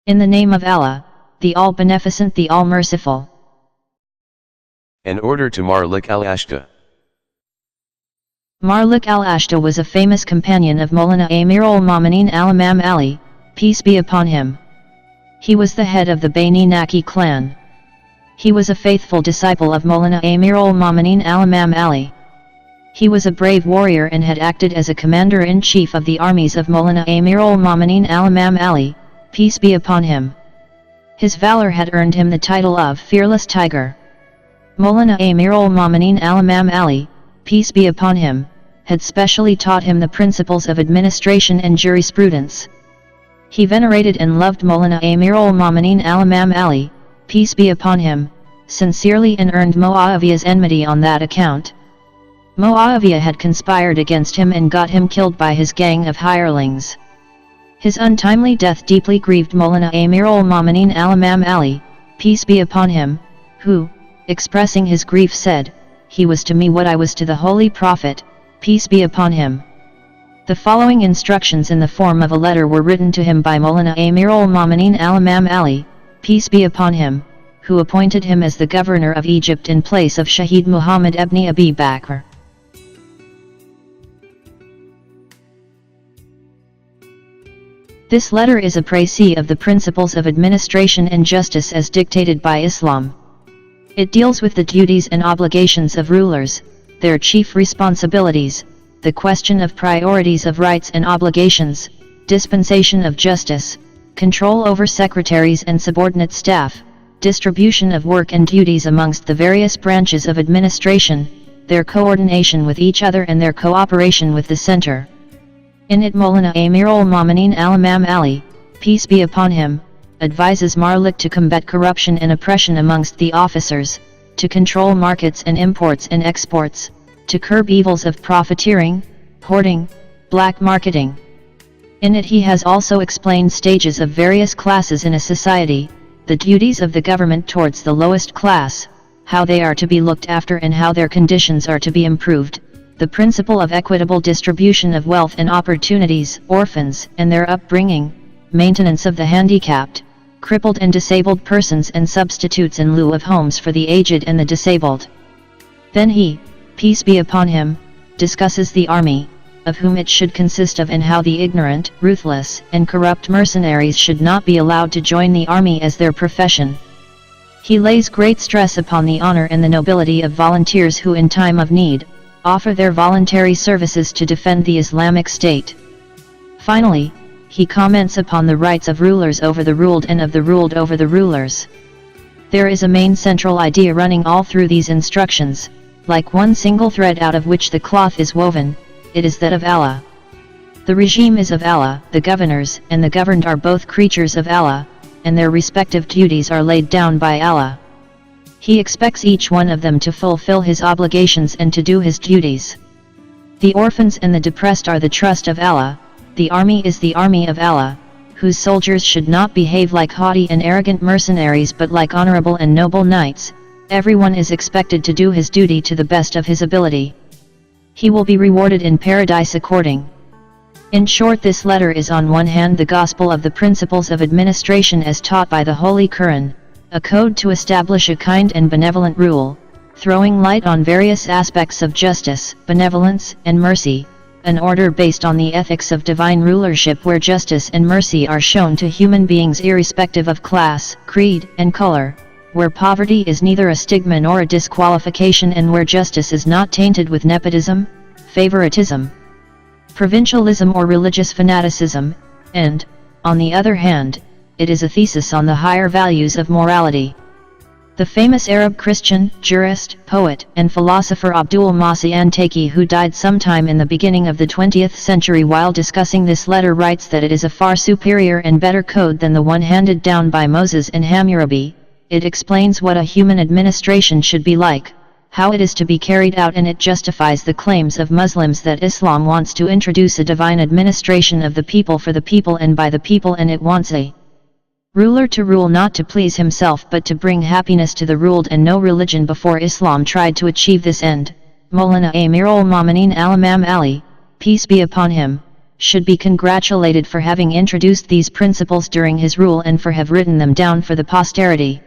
In the name of Allah, the All-Beneficent, the All-Merciful. An order to Maalik al-Ashtar. Maalik al-Ashtar was a famous companion of Molana Ameerol Momineen Alimam Ali, peace be upon him. He was the head of the Bani Nakha'i clan. He was a faithful disciple of Molana Ameerol Momineen Alimam Ali. He was a brave warrior and had acted as a commander-in-chief of the armies of Molana Ameerol Momineen Alimam Ali, peace be upon him. His valor had earned him the title of Fearless Tiger. Molana Ameerol Momineen Alimam Ali, peace be upon him, had specially taught him the principles of administration and jurisprudence. He venerated and loved Molana Ameerol Momineen Alimam Ali, peace be upon him, sincerely, and earned Muawiyah's enmity on that account. Muawiyah had conspired against him and got him killed by his gang of hirelings. His untimely death deeply grieved Molana Ameerol Momineen Alimam Ali, peace be upon him, who, expressing his grief, said, "He was to me what I was to the Holy Prophet, peace be upon him." The following instructions in the form of a letter were written to him by Molana Ameerol Momineen Alimam Ali, peace be upon him, who appointed him as the governor of Egypt in place of Shahid Muhammad ibn Abi Bakr. This letter is a précis of the principles of administration and justice as dictated by Islam. It deals with the duties and obligations of rulers, their chief responsibilities, the question of priorities of rights and obligations, dispensation of justice, control over secretaries and subordinate staff, distribution of work and duties amongst the various branches of administration, their coordination with each other and their cooperation with the center. In it, Molana Ameerol Momineen Alimam Ali, peace be upon him, advises Maalik to combat corruption and oppression amongst the officers, to control markets and imports and exports, to curb evils of profiteering, hoarding, black marketing. In it he has also explained stages of various classes in a society, the duties of the government towards the lowest class, how they are to be looked after and how their conditions are to be improved, the principle of equitable distribution of wealth and opportunities, orphans and their upbringing, maintenance of the handicapped, crippled and disabled persons and substitutes in lieu of homes for the aged and the disabled. Then he, peace be upon him, discusses the army, of whom it should consist of, and how the ignorant, ruthless, and corrupt mercenaries should not be allowed to join the army as their profession. He lays great stress upon the honor and the nobility of volunteers who in time of need, offer their voluntary services to defend the Islamic State. Finally, he comments upon the rights of rulers over the ruled and of the ruled over the rulers. There is a main central idea running all through these instructions, like one single thread out of which the cloth is woven, it is that of Allah. The regime is of Allah, the governors and the governed are both creatures of Allah, and their respective duties are laid down by Allah. He expects each one of them to fulfill his obligations and to do his duties. The orphans and the depressed are the trust of Allah, the army is the army of Allah, whose soldiers should not behave like haughty and arrogant mercenaries but like honorable and noble knights. Everyone is expected to do his duty to the best of his ability. He will be rewarded in paradise according. In short, this letter is on one hand the gospel of the principles of administration as taught by the Holy Quran, a code to establish a kind and benevolent rule, throwing light on various aspects of justice, benevolence, and mercy, an order based on the ethics of divine rulership where justice and mercy are shown to human beings irrespective of class, creed, and color, where poverty is neither a stigma nor a disqualification and where justice is not tainted with nepotism, favoritism, provincialism or religious fanaticism, and, on the other hand, it is a thesis on the higher values of morality. The famous Arab Christian, jurist, poet, and philosopher Abdul Masih Antaki, who died sometime in the beginning of the 20th century, while discussing this letter writes that it is a far superior and better code than the one handed down by Moses and Hammurabi. It explains what a human administration should be like, how it is to be carried out, and it justifies the claims of Muslims that Islam wants to introduce a divine administration of the people for the people and by the people, and it wants a ruler to rule not to please himself but to bring happiness to the ruled, and no religion before Islam tried to achieve this end. Molana Ameerol Momineen Alimam Ali, peace be upon him, should be congratulated for having introduced these principles during his rule and for have written them down for the posterity.